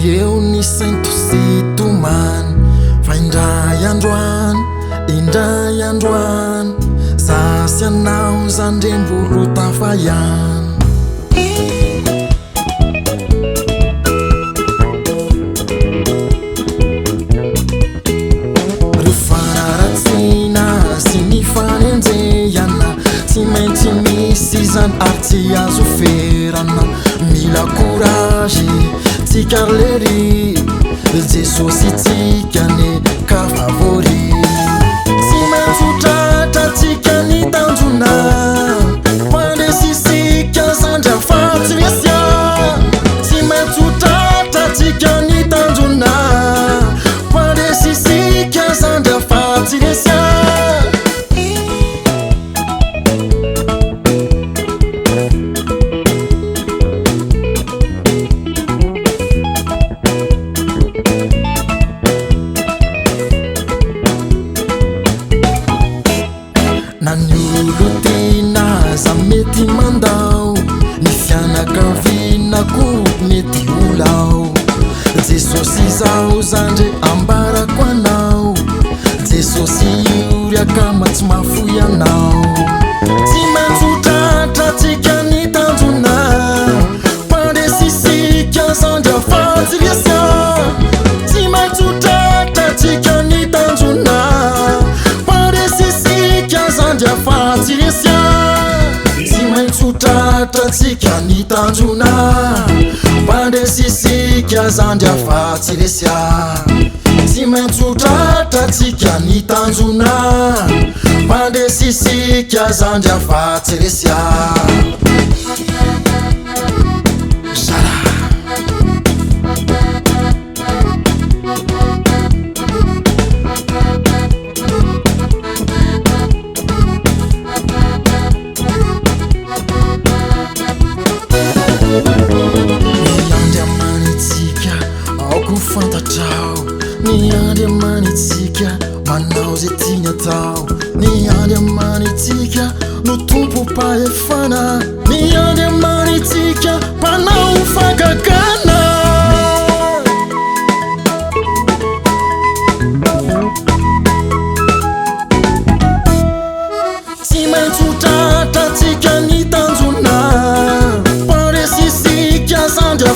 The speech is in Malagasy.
eo ny sainto sy tomany fa indray androany zasy anao zandrembolo tafaiany tsy maintsy misy zany ary tsy azo ferana mila courage tsikarlery jesosy tsikane ka favori tsy maintsy tratra tsika ny tanjona pandesisika zandra fatsy resya tsy maintsy tratra tsika ny tanjona pandesisika zandra fatsy resya nanyolotina za mety mandao ny fianakavinako mety olao jesosy zao zandre ambarako anao jesosy ioriaka matsy mafoy anao tsy maintsy tratra tsika ny tanjona pandesisika zandra fatsy resya tsy maintsy tratra tsika ny tanjona zandra fatsy resya tsy maintsy tratra tsika ny tanjona pandesisika zandra fatsy resya tsy maintsy tratra tsika ny tanjona pandesisika zandra fatsy resya ny andriamanitsika manao ze tiany atao ny andriamanitsika no tompo mpahefana ny andriamanitsika mpanao fagagana tsy maintsy tratra tsika ny tanjona pandesisika zandra